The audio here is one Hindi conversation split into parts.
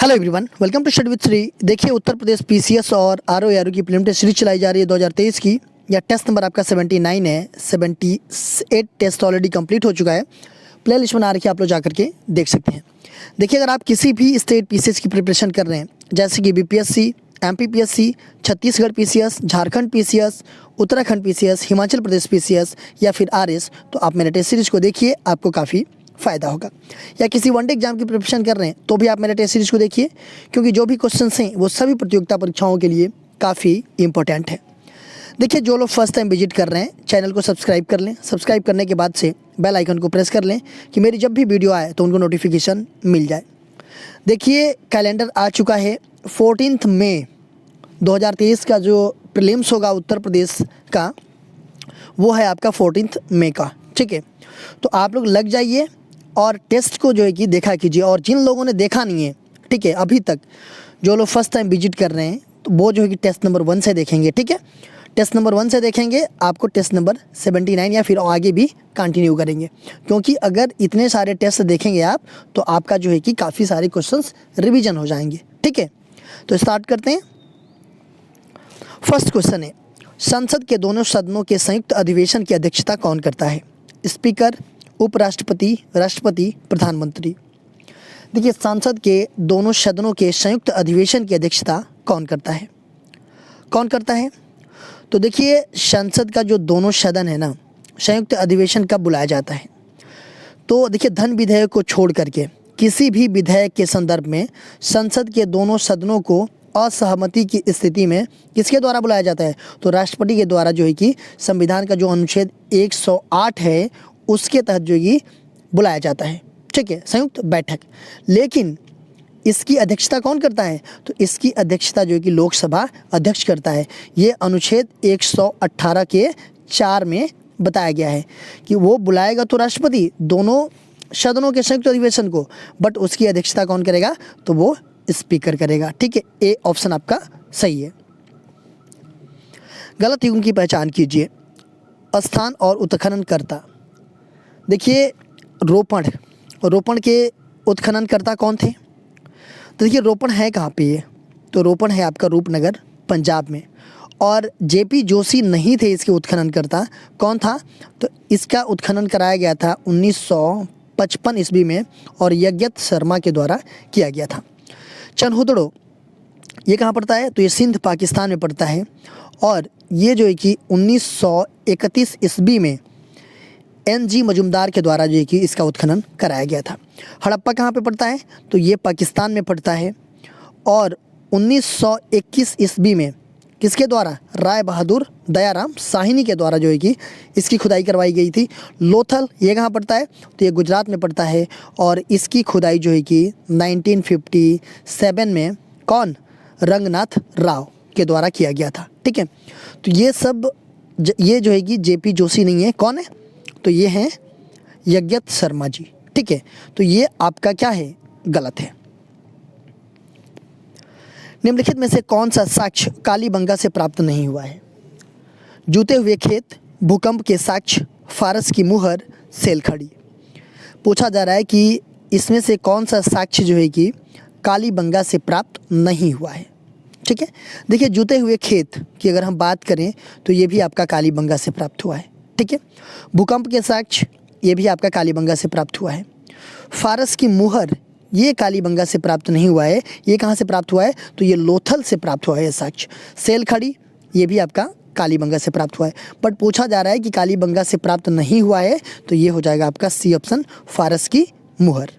Hello everyone, welcome to study with Shri. देखिए, उत्तर प्रदेश पीसीएस और आरओ की प्रीलिम टेस्ट सीरीज चलाई जा रही है 2023 की। यह टेस्ट नंबर आपका 79 है। 78 टेस्ट ऑलरेडी कंप्लीट हो चुका है। प्ले लिस्ट बना रखी है, आप लोग जाकर के देख सकते हैं। देखिए, अगर आप किसी भी स्टेट पीसीएस की प्रिपरेशन कर रहे हैं, जैसे कि BPSC, MPPSC, Chhattisgarh PCS, Jharkhand PCS, Uttarakhand PCS, Himachal Pradesh PCS या फिर आरएस, तो आप मेरे टेस्ट सीरीज को देखिए, आपको काफ़ी फ़ायदा होगा। या किसी वनडे एग्जाम की प्रिपरेशन कर रहे हैं तो भी आप मेरे टेस्ट सीरीज को देखिए, क्योंकि जो भी क्वेश्चंस हैं वो सभी प्रतियोगिता परीक्षाओं के लिए काफ़ी इंपॉर्टेंट है। देखिए, जो लोग फर्स्ट टाइम विजिट कर रहे हैं, चैनल को सब्सक्राइब कर लें। सब्सक्राइब करने के बाद से बेल आइकन को प्रेस कर लें कि मेरी जब भी वीडियो आए तो उनको नोटिफिकेशन मिल जाए। देखिए, कैलेंडर आ चुका है। 14 मई 2023 का जो प्रीलिम्स होगा उत्तर प्रदेश का, वो है आपका 14 मई का। ठीक है, तो आप लोग लग जाइए और टेस्ट को जो है कि देखा कीजिए। और जिन लोगों ने देखा नहीं है, ठीक है, अभी तक जो लोग फर्स्ट टाइम विजिट कर रहे हैं, तो वो जो है कि टेस्ट नंबर 1 से देखेंगे। ठीक है, टेस्ट नंबर 1 से देखेंगे, आपको टेस्ट नंबर 79 या फिर आगे भी कंटिन्यू करेंगे, क्योंकि अगर इतने सारे टेस्ट देखेंगे आप, तो आपका जो है कि काफ़ी सारे क्वेश्चंस रिवीजन हो जाएंगे। ठीक है, तो स्टार्ट करते हैं। फर्स्ट क्वेश्चन है, संसद के दोनों सदनों के संयुक्त अधिवेशन की अध्यक्षता कौन करता है? स्पीकर, उपराष्ट्रपति, राष्ट्रपति, प्रधानमंत्री। देखिए, संसद के दोनों सदनों के संयुक्त अधिवेशन की अध्यक्षता कौन करता है? कौन करता है? तो देखिए, संसद का जो दोनों सदन है ना, संयुक्त अधिवेशन कब बुलाया जाता है? तो देखिए, धन विधेयक को छोड़ करके किसी भी विधेयक के संदर्भ में संसद के दोनों सदनों को असहमति की स्थिति में किसके द्वारा बुलाया जाता है? तो राष्ट्रपति के द्वारा जो है कि संविधान का जो अनुच्छेद 108 है उसके तहत जो है बुलाया जाता है। ठीक है, संयुक्त बैठक। लेकिन इसकी अध्यक्षता कौन करता है? तो इसकी अध्यक्षता जो है कि लोकसभा अध्यक्ष करता है। ये अनुच्छेद 118 के 4 में बताया गया है कि वो बुलाएगा तो राष्ट्रपति दोनों सदनों के संयुक्त अधिवेशन को, बट उसकी अध्यक्षता कौन करेगा? तो वो स्पीकर करेगा। ठीक है, ए ऑप्शन आपका सही है। गलत युग्म की पहचान कीजिए। स्थान और उत्खननकर्ता। देखिए, रोपण के उत्खननकर्ता कौन थे? तो देखिए, रोपण है कहाँ पे ये? तो रोपण है आपका रूपनगर, पंजाब में। और जेपी जोशी नहीं थे इसके उत्खननकर्ता। कौन था? तो इसका उत्खनन कराया गया था 1955 ईस्वी में और यज्ञत शर्मा के द्वारा किया गया था। चनहुदड़ो, ये कहाँ पड़ता है? तो ये सिंध, पाकिस्तान में पड़ता है। और ये जो है कि 1931 ईस्वी में NG मजुमदार के द्वारा जो है कि इसका उत्खनन कराया गया था। हड़प्पा कहाँ पे पड़ता है? तो ये पाकिस्तान में पड़ता है। और 1921 ईस्वी में किसके द्वारा? राय बहादुर दयाराम साहिनी के द्वारा जो है कि इसकी खुदाई करवाई गई थी। लोथल, ये कहाँ पड़ता है? तो ये गुजरात में पड़ता है। और इसकी खुदाई जो है कि 1957 में कौन? रंगनाथ राव के द्वारा किया गया था। ठीक है, तो ये सब ये जो है कि जेपी जोशी नहीं है। कौन है? तो ये हैं यज्ञत शर्मा जी। ठीक है, तो ये आपका क्या है? गलत है। निम्नलिखित में से कौन सा साक्ष्य कालीबंगा से प्राप्त नहीं हुआ है? जूते हुए खेत, भूकंप के साक्ष्य, फारस की मुहर, सेलखड़ी। पूछा जा रहा है कि इसमें से कौन सा साक्ष्य जो है कि कालीबंगा से प्राप्त नहीं हुआ है। ठीक है, देखिए, जूते हुए खेत की अगर हम बात करें तो ये भी आपका कालीबंगा से प्राप्त हुआ है। ठीक है, भूकंप के साक्ष्य, ये भी आपका कालीबंगा से प्राप्त हुआ है। फारस की मुहर, ये कालीबंगा से प्राप्त नहीं हुआ है। ये कहाँ से प्राप्त हुआ है? तो ये लोथल से प्राप्त हुआ है ये साक्ष्य। सेलखड़ी, ये भी आपका कालीबंगा से प्राप्त हुआ है। बट पूछा जा रहा है कि कालीबंगा से प्राप्त नहीं हुआ है, तो ये हो जाएगा आपका सी ऑप्शन, फारस की मुहर।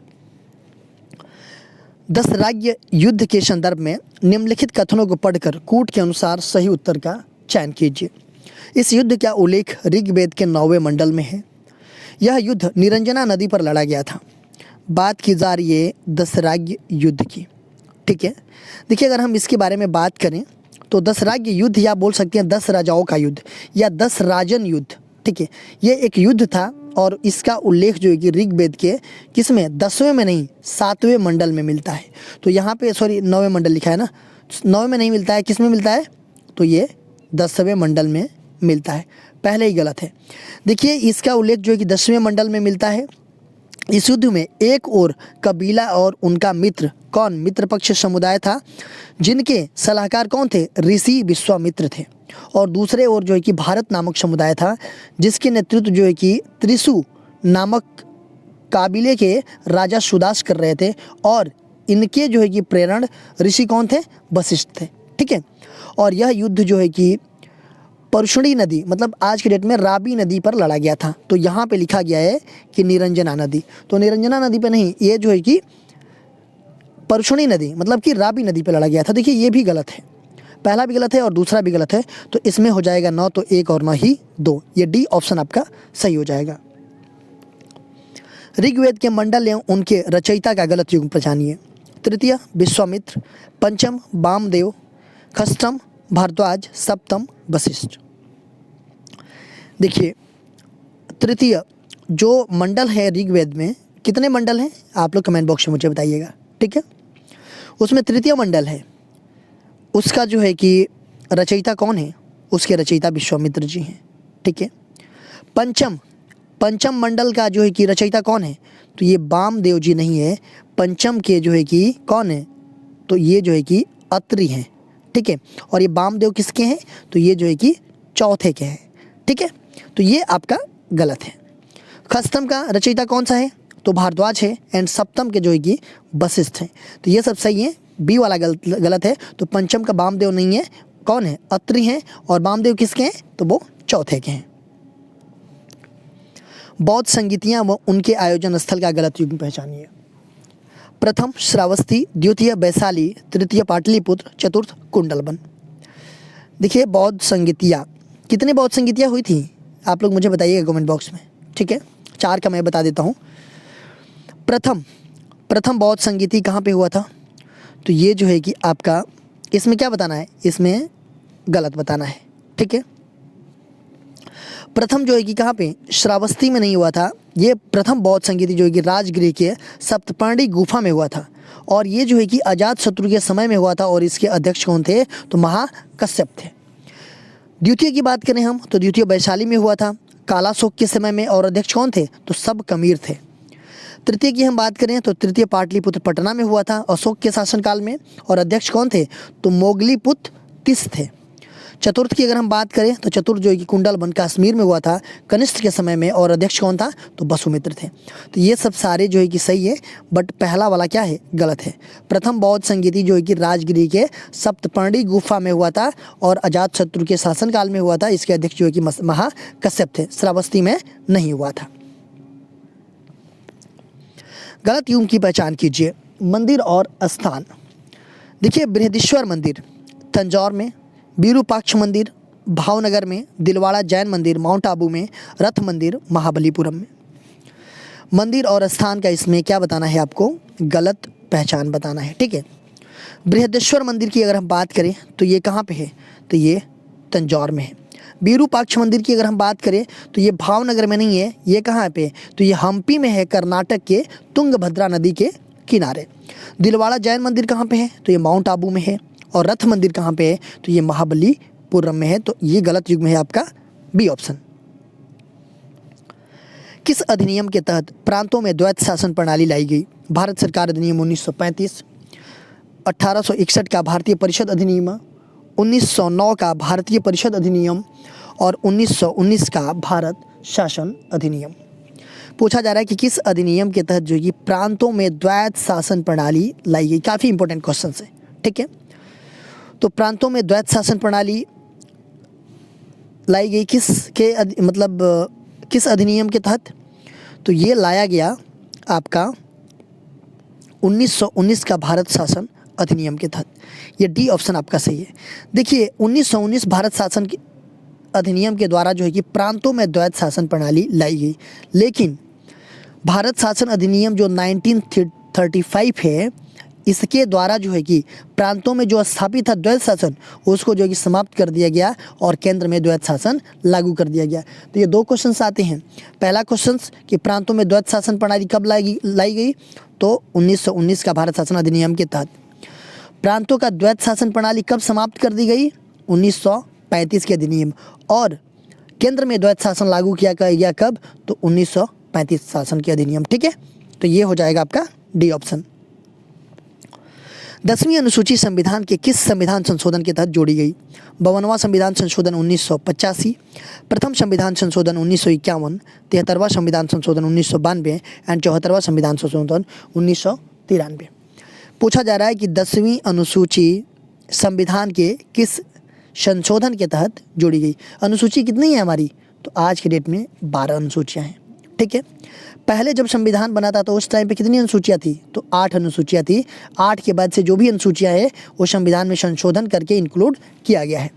दसराज्य युद्ध के संदर्भ में निम्नलिखित कथनों को पढ़कर कूट के अनुसार सही उत्तर का चयन कीजिए। इस युद्ध का उल्लेख ऋग्वेद के 9वें मंडल में है। यह युद्ध निरंजना नदी पर लड़ा गया था। बात की जा रही है दसराज्य युद्ध की। ठीक है, देखिए, अगर हम इसके बारे में बात करें तो दसराज्य युद्ध, या बोल सकते हैं 10 राजाओं का युद्ध या 10 राजन युद्ध। ठीक है, ये एक युद्ध था और इसका उल्लेख जो है कि ऋग्वेद के किसमें? 10वें में नहीं, 7वें मंडल में मिलता है। तो यहाँ पे 9वें मंडल लिखा है ना, 9वें में नहीं मिलता है, किस में मिलता है? तो ये 10वें मंडल में मिलता है। पहले ही गलत है। देखिए, इसका उल्लेख जो है कि 10वें मंडल में मिलता है। इस युद्ध में एक और कबीला और उनका मित्र कौन मित्र पक्ष समुदाय था, जिनके सलाहकार कौन थे, ऋषि विश्वामित्र थे। और दूसरे ओर जो है कि भारत नामक समुदाय था, जिसके नेतृत्व जो है कि त्रिशु नामक काबिले के राजा सुदास कर रहे थे। और इनके जो है कि प्रेरण ऋषि कौन थे, वशिष्ठ थे। ठीक है। और यह युद्ध जो है कि परशुणी नदी मतलब आज के डेट में राबी नदी पर लड़ा गया था। तो यहाँ पे लिखा गया है कि निरंजना नदी, तो निरंजना नदी पे नहीं, ये जो है कि परशुणी नदी मतलब कि राबी नदी पे लड़ा गया था। देखिए ये भी गलत है, पहला भी गलत है और दूसरा भी गलत है। तो इसमें हो जाएगा न तो एक और न ही दो, ये डी ऑप्शन आपका सही हो जाएगा। ऋग्वेद के मंडल एवं उनके रचयिता का गलत युग पहचानिए। तृतीय विश्वामित्र, पंचम वामदेव, षष्ठम भारद्वाज, सप्तम वशिष्ठ। देखिए तृतीय जो मंडल है ऋग्वेद में, कितने मंडल हैं आप लोग कमेंट बॉक्स में मुझे बताइएगा। ठीक है। उसमें तृतीय मंडल है, उसका जो है कि रचयिता कौन है, उसके रचयिता विश्वामित्र जी हैं। ठीक है। पंचम मंडल का जो है कि रचयिता कौन है, तो ये वामदेव जी नहीं है। पंचम के जो है कि कौन है, तो ये जो है कि अत्रि हैं। ठीक है। और ये वामदेव किसके हैं, तो ये जो है कि चौथे के हैं। ठीक है। तो ये आपका गलत है। षष्ठम का रचयिता कौन सा है, तो भारद्वाज है। एंड सप्तम के जो है कि वशिष्ठ हैं। तो ये सब सही है, बी वाला गलत है। तो पंचम का वामदेव नहीं है, कौन है, अत्रि हैं। और वामदेव किसके हैं, तो वो चौथे के हैं। बौद्ध संगीतियाँ व उनके आयोजन स्थल का गलत युग पहचानिए। प्रथम श्रावस्ती, द्वितीय वैशाली, तृतीय पाटलिपुत्र, चतुर्थ कुंडलवन। देखिए बौद्ध संगीतियाँ, कितने बौद्ध संगीतियाँ हुई थी आप लोग मुझे बताइएगा कमेंट बॉक्स में। ठीक है। 4 का मैं बता देता हूँ। प्रथम बौद्ध संगीति कहाँ पे हुआ था, तो ये जो है कि आपका इसमें क्या बताना है, इसमें गलत बताना है। ठीक है। प्रथम जो है कि कहाँ पे, श्रावस्ती में नहीं हुआ था। ये प्रथम बौद्ध संगीति जो है कि राजगृह के सप्तपर्णी गुफा में हुआ था। और ये जो है कि अजातशत्रु के समय में हुआ था। और इसके अध्यक्ष कौन थे, तो महाकश्यप थे। द्वितीय की बात करें हम, तो द्वितीय वैशाली में हुआ था कालाशोक के समय में। और अध्यक्ष कौन थे, तो सब कमीर थे। तृतीय की हम बात करें तो तृतीय पाटलिपुत्र पटना में हुआ था अशोक के शासनकाल में। और अध्यक्ष कौन थे, तो मोगलीपुत्र तिस थे। चतुर्थ की अगर हम बात करें तो चतुर्थ जो है कि कुंडलवन कश्मीर में हुआ था कनिष्ठ के समय में। और अध्यक्ष कौन था, तो वसुमित्र थे। तो ये सब सारे जो है कि सही है, बट पहला वाला क्या है, गलत है। प्रथम बौद्ध संगीति जो है कि राजगृह के सप्तपर्णी गुफा में हुआ था और अजातशत्रु के शासनकाल में हुआ था। इसके अध्यक्ष जो है कि महाकश्यप थे, श्रावस्ती में नहीं हुआ था। गलत युग की पहचान कीजिए। मंदिर और स्थान, देखिए बृहदीश्वर मंदिर तंजौर में, विरूपाक्ष मंदिर भावनगर में, दिलवाड़ा जैन मंदिर माउंट आबू में, रथ मंदिर महाबलीपुरम में। मंदिर और स्थान का इसमें क्या बताना है, आपको गलत पहचान बताना है। ठीक है। बृहदेश्वर मंदिर की अगर हम बात करें तो ये कहाँ पे है, तो ये तंजौर में है। विरूपाक्ष मंदिर की अगर हम बात करें तो ये भावनगर में नहीं है, ये कहाँ पे, तो ये हम्पी में है, कर्नाटक के तुंगभद्रा नदी के किनारे। दिलवाड़ा जैन मंदिर कहाँ पे है, तो ये माउंट आबू में है। और रथ मंदिर कहाँ पे है, तो ये महाबलीपुरम में है। तो ये गलत युग में है आपका बी ऑप्शन। किस अधिनियम के तहत प्रांतों में द्वैत शासन प्रणाली लाई गई, भारत सरकार अधिनियम 1935, 1861 का भारतीय परिषद अधिनियम, 1909 का भारतीय परिषद अधिनियम और 1919 का भारत शासन अधिनियम। पूछा जा रहा है कि किस अधिनियम के तहत जो कि प्रांतों में द्वैत शासन प्रणाली लाई गई। काफ़ी इंपॉर्टेंट क्वेश्चन है। ठीक है। तो प्रांतों में द्वैत शासन प्रणाली लाई गई किस अधिनियम के तहत, तो ये लाया गया आपका 1919 का भारत शासन अधिनियम के तहत। ये डी ऑप्शन आपका सही है। देखिए 1919 भारत शासन के अधिनियम के द्वारा जो है कि प्रांतों में द्वैत शासन प्रणाली लाई गई। लेकिन भारत शासन अधिनियम जो 1935 है, इसके द्वारा जो है कि प्रांतों में जो स्थापित था द्वैत शासन, उसको जो है कि समाप्त कर दिया गया और केंद्र में द्वैत शासन लागू कर दिया गया। तो ये 2 क्वेश्चंस आते हैं। पहला क्वेश्चन कि प्रांतों में द्वैत शासन प्रणाली कब लाई गई, तो 1919 का भारत शासन अधिनियम के तहत। प्रांतों का द्वैत शासन प्रणाली कब समाप्त कर दी गई, 1935 के अधिनियम। और केंद्र में द्वैत शासन लागू किया गया कब, तो 1935 शासन के अधिनियम। ठीक है। तो ये हो जाएगा आपका डी ऑप्शन। 10वीं अनुसूची संविधान के किस संविधान संशोधन के तहत जोड़ी गई? 52वां संविधान संशोधन 1985, प्रथम संविधान संशोधन 1951, 73वां संविधान संशोधन 1992 एंड 74वां संविधान संशोधन 1993। पूछा जा रहा है कि 10वीं अनुसूची संविधान के किस संशोधन के तहत जोड़ी गई? अनुसूची कितनी है हमारी? तो आज के डेट में 12 अनुसूचियाँ हैं। ठीक है, पहले जब संविधान बना था तो उस टाइम पे कितनी अनुसूचियाँ थी? तो 8 अनुसूचियाँ थी। 8 के बाद से जो भी अनुसूचियाँ हैं वो संविधान में संशोधन करके इंक्लूड किया गया है।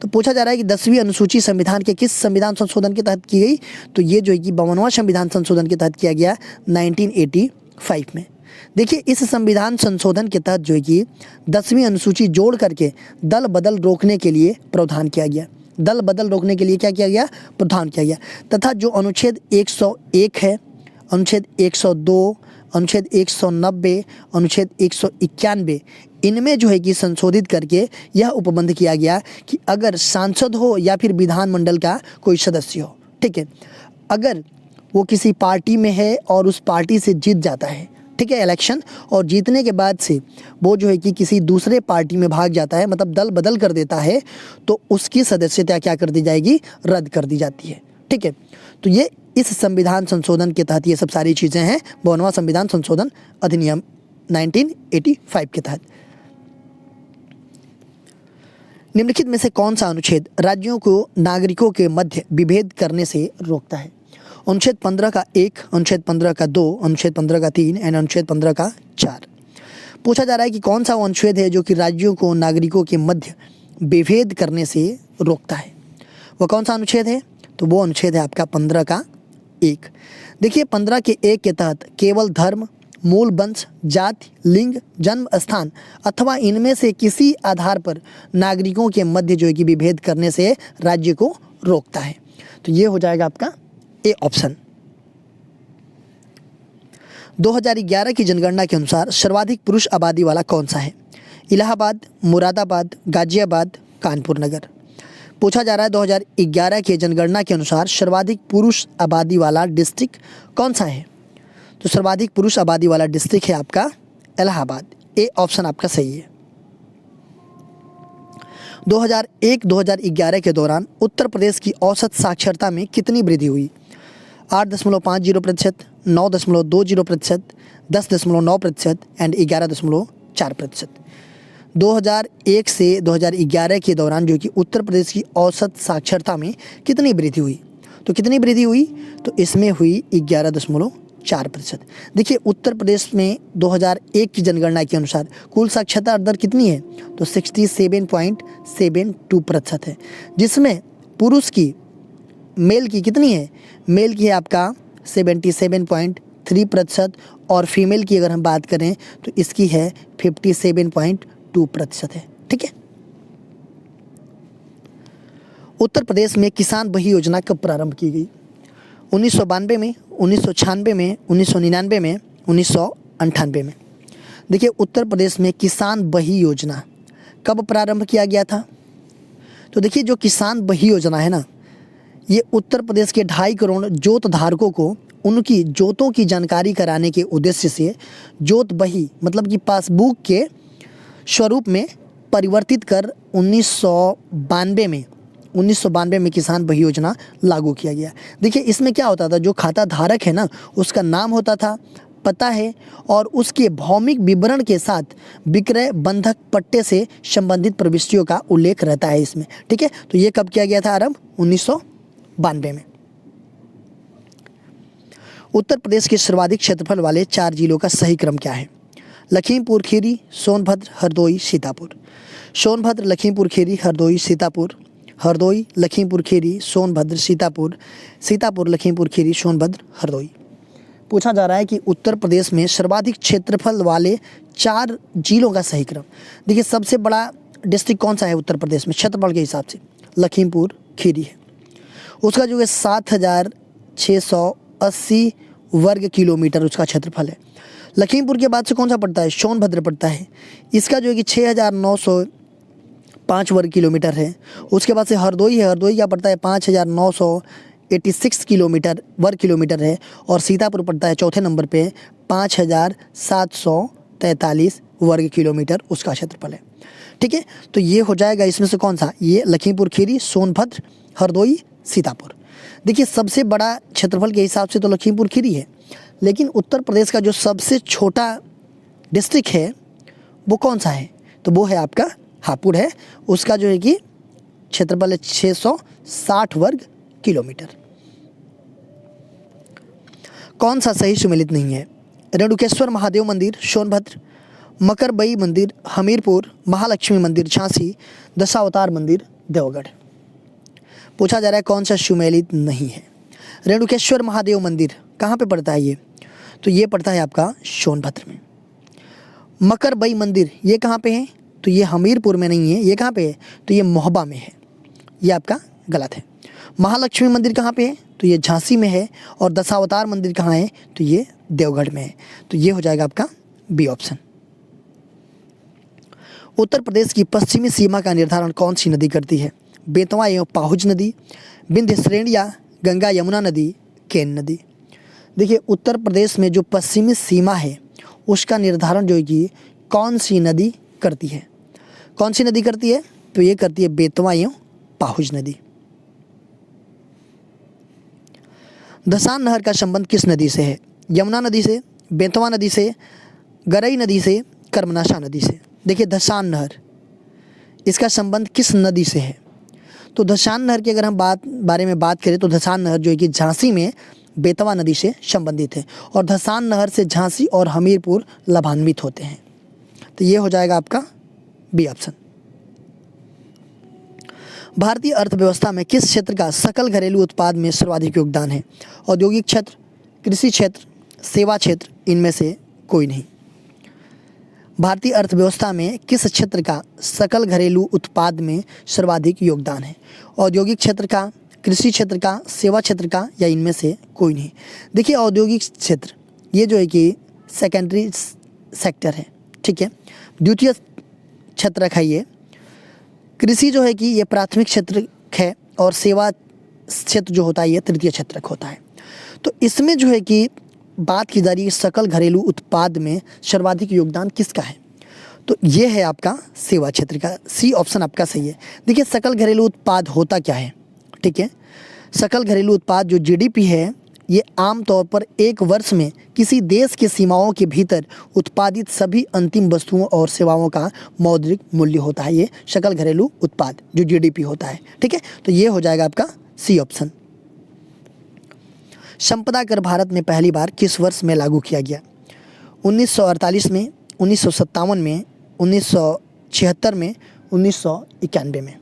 तो पूछा जा रहा है कि 10वीं अनुसूची संविधान के किस संविधान संशोधन के तहत की गई? तो ये जो है कि 52वां संविधान संशोधन के तहत किया गया 1985 में। देखिए, इस संविधान संशोधन के तहत जो है कि 10वीं अनुसूची जोड़ करके दल बदल रोकने के लिए प्रावधान किया गया। दल बदल रोकने के लिए क्या किया गया? प्रावधान किया गया। तथा जो अनुच्छेद 101 है, अनुच्छेद 102, अनुच्छेद 190, अनुच्छेद 191, इनमें जो है कि संशोधित करके यह उपबंध किया गया कि अगर सांसद हो या फिर विधानमंडल का कोई सदस्य हो, ठीक है, अगर वो किसी पार्टी में है और उस पार्टी से जीत जाता है, ठीक है, इलेक्शन, और जीतने के बाद से वो जो है कि किसी दूसरे पार्टी में भाग जाता है, मतलब दल बदल कर देता है, तो उसकी सदस्यता क्या कर दी जाएगी? रद्द कर दी जाती है। ठीक है, तो ये इस संविधान संशोधन के तहत ये सब सारी चीज़ें हैं 52वां संविधान संशोधन अधिनियम 1985 के तहत। निम्नलिखित में से कौन सा अनुच्छेद राज्यों को नागरिकों के मध्य विभेद करने से रोकता है? अनुच्छेद 15 का 1, अनुच्छेद 15 का 2, अनुच्छेद 15 का 3 एंड अनुच्छेद 15 का 4। पूछा जा रहा है कि कौन सा वो अनुच्छेद है जो कि राज्यों को नागरिकों के मध्य विभेद करने से रोकता है? वह कौन सा अनुच्छेद है? तो वो अनुच्छेद है आपका 15 का 1। देखिए, 15 के 1 के तहत केवल धर्म, मूल वंश, जाति, लिंग, जन्म स्थान अथवा इनमें से किसी आधार पर नागरिकों के मध्य जो है कि विभेद करने से राज्य को रोकता है। तो ये हो जाएगा आपका ए ऑप्शन। 2011 की जनगणना के अनुसार सर्वाधिक पुरुष आबादी वाला कौन सा है? इलाहाबाद, मुरादाबाद, गाजियाबाद, कानपुर नगर। पूछा जा रहा है 2011 के जनगणना के अनुसार सर्वाधिक पुरुष आबादी वाला डिस्ट्रिक्ट कौन सा है? तो सर्वाधिक पुरुष आबादी वाला डिस्ट्रिक्ट है आपका इलाहाबाद। ए ऑप्शन आपका सही है। 2001-2011 के दौरान उत्तर प्रदेश की औसत साक्षरता में कितनी वृद्धि हुई? 8.50%, 9.20%, 10.9% एंड 11.4%। 2001 से 2011 के दौरान जो कि उत्तर प्रदेश की औसत साक्षरता में कितनी वृद्धि हुई? तो कितनी वृद्धि हुई? तो इसमें हुई 11.4%। देखिए, उत्तर प्रदेश में 2001 की जनगणना के अनुसार कुल साक्षरता दर कितनी है? तो 67.72% है, जिसमें पुरुष की, मेल की कितनी है? मेल की है आपका 77.3% और फीमेल की अगर हम बात करें तो इसकी है 57.2% है। ठीक है, उत्तर प्रदेश में किसान बही योजना कब प्रारंभ की गई? 1992 में, 1996 में, 1999 में, 1998 में। देखिए, उत्तर प्रदेश में किसान बही योजना कब प्रारंभ किया गया था? तो देखिए, जो किसान बही योजना है ना, ये उत्तर प्रदेश के 2.5 करोड़ जोत धारकों को उनकी जोतों की जानकारी कराने के उद्देश्य से जोत बही मतलब कि पासबुक के स्वरूप में परिवर्तित कर 1992 में किसान बही योजना लागू किया गया। देखिए, इसमें क्या होता था, जो खाता धारक है ना, उसका नाम होता था, पता है, और उसके भौमिक विवरण के साथ विक्रय बंधक पट्टे से संबंधित प्रविष्टियों का उल्लेख रहता है इसमें। ठीक है, तो ये कब किया गया था आरंभ? 1992 में। उत्तर प्रदेश के सर्वाधिक क्षेत्रफल वाले 4 जिलों का सही क्रम क्या है? लखीमपुर खीरी, सोनभद्र, हरदोई, सीतापुर। सोनभद्र, लखीमपुर खीरी, हरदोई, सीतापुर। हरदोई, लखीमपुर खीरी, सोनभद्र, सीतापुर। सीतापुर, लखीमपुर खीरी, सोनभद्र, हरदोई। पूछा जा रहा है कि उत्तर प्रदेश में सर्वाधिक क्षेत्रफल वाले 4 जिलों का सही क्रम। देखिए, सबसे बड़ा डिस्ट्रिक्ट कौन सा है उत्तर प्रदेश में क्षेत्रफल के हिसाब से? लखीमपुर खीरी है। उसका जो है 7,680 वर्ग किलोमीटर उसका क्षेत्रफल है। लखीमपुर के बाद से कौन सा पड़ता है? सोनभद्र पड़ता है। इसका जो है कि 6,905 वर्ग किलोमीटर है। उसके बाद से हरदोई है। हरदोई क्या पड़ता है? 5,901 86 किलोमीटर वर्ग किलोमीटर है और सीतापुर पड़ता है चौथे नंबर पे 5743 वर्ग किलोमीटर उसका क्षेत्रफल है। ठीक है, तो ये हो जाएगा इसमें से कौन सा, ये लखीमपुर खीरी, सोनभद्र, हरदोई, सीतापुर। देखिए सबसे बड़ा क्षेत्रफल के हिसाब से तो लखीमपुर खीरी है, लेकिन उत्तर प्रदेश का जो सबसे छोटा डिस्ट्रिक्ट है वो कौन सा है, तो वो है आपका हापुड़ है। उसका जो है कि क्षेत्रफल है 660 वर्ग किलोमीटर। कौन सा सही सुमेलित नहीं है, रेणुकेश्वर महादेव मंदिर सोनभद्र, मकरबई मंदिर हमीरपुर, महालक्ष्मी मंदिर झांसी, दशावतार मंदिर देवगढ़। पूछा जा रहा है कौन सा सुमेलित नहीं है। रेणुकेश्वर महादेव मंदिर कहाँ पे पड़ता है ये, तो ये पड़ता है आपका सोनभद्र में। मकरबई मंदिर ये कहाँ पे है, तो ये हमीरपुर में नहीं है, ये कहाँ पे है, तो ये मोहबा में है, ये आपका गलत है। महालक्ष्मी मंदिर कहाँ पे है, तो ये झांसी में है। और दशावतार मंदिर कहाँ है, तो ये देवगढ़ में है, तो ये हो जाएगा आपका बी ऑप्शन। उत्तर प्रदेश की पश्चिमी सीमा का निर्धारण कौन सी नदी करती है, बेतवा एवं पाहुज नदी, विंध्य श्रेणी या गंगा यमुना नदी, केन नदी। देखिए उत्तर प्रदेश में जो पश्चिमी सीमा है उसका निर्धारण जो है कि कौन सी नदी करती है, कौन सी नदी करती है, तो ये करती है बेतवा एवं पाहुज नदी। धसान नहर का संबंध किस नदी से है, यमुना नदी से, बेतवा नदी से, गरई नदी से, कर्मनाशा नदी से। देखिए धसान नहर इसका संबंध किस नदी से है, तो धसान नहर की अगर हम बारे में बात करें तो धसान नहर जो है कि झांसी में बेतवा नदी से संबंधित है और धसान नहर से झांसी और हमीरपुर लाभान्वित होते हैं, तो ये हो जाएगा आपका बी ऑप्शन। भारतीय अर्थव्यवस्था में किस क्षेत्र का सकल घरेलू उत्पाद में सर्वाधिक योगदान है, औद्योगिक क्षेत्र, कृषि क्षेत्र, सेवा क्षेत्र, इनमें से कोई नहीं। भारतीय अर्थव्यवस्था में किस क्षेत्र का सकल घरेलू उत्पाद में सर्वाधिक योगदान है, औद्योगिक क्षेत्र का, कृषि क्षेत्र का, सेवा क्षेत्र का, या इनमें से कोई नहीं। देखिए औद्योगिक क्षेत्र ये जो है कि सेकेंडरी सेक्टर है, ठीक है, द्वितीय क्षेत्र रखा ये। कृषि जो है कि ये प्राथमिक क्षेत्र है और सेवा क्षेत्र जो होता है ये तृतीय क्षेत्र होता है। तो इसमें जो है कि बात की जा रही है सकल घरेलू उत्पाद में सर्वाधिक योगदान किसका है, तो ये है आपका सेवा क्षेत्र का, सी ऑप्शन आपका सही है। देखिए सकल घरेलू उत्पाद होता क्या है, ठीक है, सकल घरेलू उत्पाद जो जीडीपी है ये आमतौर पर एक वर्ष में किसी देश की सीमाओं के भीतर उत्पादित सभी अंतिम वस्तुओं और सेवाओं का मौद्रिक मूल्य होता है, ये सकल घरेलू उत्पाद जो जीडीपी होता है, ठीक है, तो ये हो जाएगा आपका सी ऑप्शन। संपदा कर भारत में पहली बार किस वर्ष में लागू किया गया, 1948 में, 1957 में, 1976 में, 1991 में।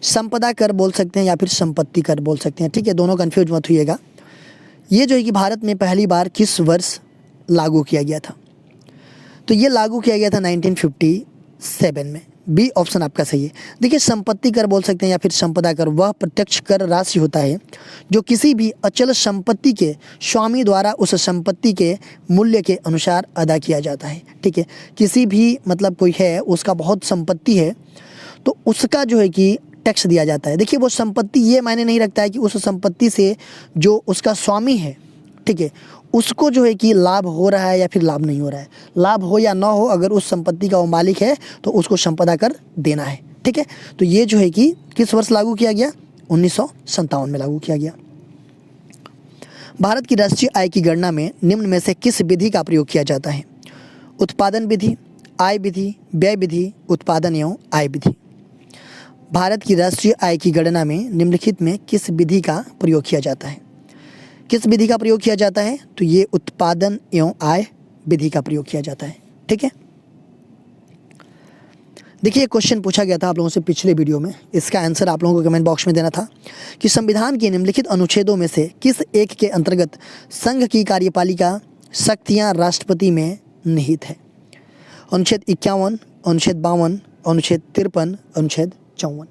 संपदा कर बोल सकते हैं या फिर संपत्ति कर बोल सकते हैं, ठीक है, दोनों कन्फ्यूज मत होइएगा। ये जो है कि भारत में पहली बार किस वर्ष लागू किया गया था, तो ये लागू किया गया था 1957 में, बी ऑप्शन आपका सही है। देखिए संपत्ति कर बोल सकते हैं या फिर संपदा कर, वह प्रत्यक्ष कर राशि होता है जो किसी भी अचल संपत्ति के स्वामी द्वारा उस संपत्ति के मूल्य के अनुसार अदा किया जाता है, ठीक है। किसी भी मतलब कोई है उसका बहुत संपत्ति है तो उसका जो है कि टैक्स दिया जाता है। देखिए वो संपत्ति ये मायने नहीं रखता है कि उस संपत्ति से जो उसका स्वामी है, ठीक है, उसको जो है कि लाभ हो रहा है या फिर लाभ नहीं हो रहा है, लाभ हो या ना हो, अगर उस संपत्ति का वो मालिक है तो उसको संपदा कर देना है, ठीक है। तो ये जो है कि किस वर्ष लागू किया गया, 1957 में लागू किया गया। भारत की राष्ट्रीय आय की गणना में निम्न में से किस विधि का प्रयोग किया जाता है, उत्पादन विधि, आय विधि, व्यय विधि, उत्पादन एवं आय विधि। भारत की राष्ट्रीय आय की गणना में निम्नलिखित में किस विधि का प्रयोग किया जाता है, किस विधि का प्रयोग किया जाता है, तो ये उत्पादन एवं आय विधि का प्रयोग किया जाता है, ठीक है। देखिए क्वेश्चन पूछा गया था आप लोगों से पिछले वीडियो में, इसका आंसर आप लोगों को कमेंट बॉक्स में देना था कि संविधान के निम्नलिखित अनुच्छेदों में से किस एक के अंतर्गत संघ की कार्यपालिका शक्तियां राष्ट्रपति में निहित है। अनुच्छेद 51, अनुच्छेद 52, अनुच्छेद 53, अनुच्छेद 54।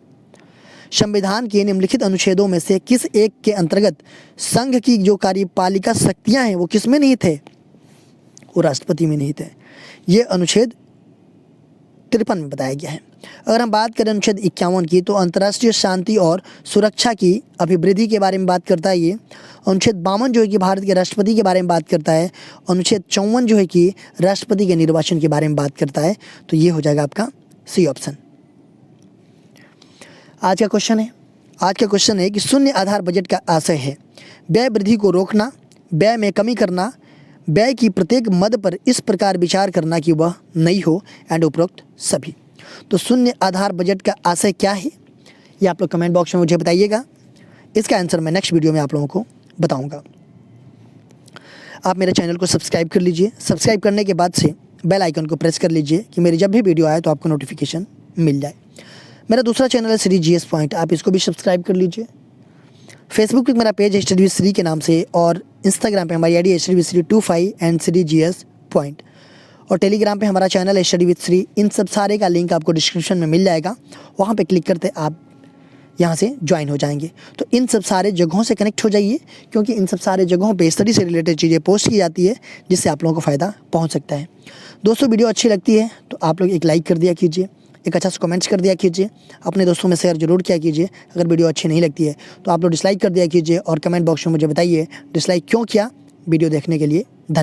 संविधान के निम्नलिखित अनुच्छेदों में से किस एक के अंतर्गत संघ की जो कार्यपालिका शक्तियां हैं वो किस में निहित है, वो राष्ट्रपति में निहित है। ये अनुच्छेद 53 में बताया गया है। अगर हम बात करें अनुच्छेद 51 की, तो अंतर्राष्ट्रीय शांति और सुरक्षा की अभिवृद्धि के बारे में बात करता है ये। अनुच्छेद 52 जो है कि भारत के राष्ट्रपति के बारे में बात करता है। अनुच्छेद 54 जो है कि राष्ट्रपति के निर्वाचन के बारे में बात करता है। तो ये हो जाएगा आपका सी ऑप्शन। आज का क्वेश्चन है कि शून्य आधार बजट का आशय है व्यय वृद्धि को रोकना, व्यय में कमी करना, व्यय की प्रत्येक मद पर इस प्रकार विचार करना कि वह नहीं हो एंड उपरोक्त सभी। तो शून्य आधार बजट का आशय क्या है, ये आप लोग कमेंट बॉक्स में मुझे बताइएगा। इसका आंसर मैं नेक्स्ट वीडियो में आप लोगों को बताऊंगा। आप मेरे चैनल को सब्सक्राइब कर लीजिए। सब्सक्राइब करने के बाद से बेल आइकन को प्रेस कर लीजिए कि मेरी जब भी वीडियो आए तो आपको नोटिफिकेशन मिल जाए। मेरा दूसरा चैनल है श्री GS पॉइंट, आप इसको भी सब्सक्राइब कर लीजिए। फेसबुक पे मेरा पेज है स्टडी विद श्री के नाम से, और इंस्टाग्राम पे हमारी आईडी है study with Shri 25 and Shri GS point, और टेलीग्राम पे हमारा चैनल है स्टडी विद श्री। इन सब सारे का लिंक आपको डिस्क्रिप्शन में मिल जाएगा, वहाँ पे क्लिक करते आप यहाँ से ज्वाइन हो जाएंगे। तो इन सब सारे जगहों से कनेक्ट हो जाइए, क्योंकि इन सब सारे जगहों पे स्टडी से रिलेटेड चीज़ें पोस्ट की जाती है, जिससे आप लोगों को फ़ायदा पहुँच सकता है। दोस्तों, वीडियो अच्छी लगती है तो आप लोग एक लाइक कर दिया कीजिए, एक अच्छा सा कमेंट्स कर दिया कीजिए, अपने दोस्तों में शेयर जरूर किया कीजिए। अगर वीडियो अच्छी नहीं लगती है तो आप लोग डिसलाइक कर दिया कीजिए, और कमेंट बॉक्स में मुझे बताइए डिसलाइक क्यों किया। वीडियो देखने के लिए धन्यवाद।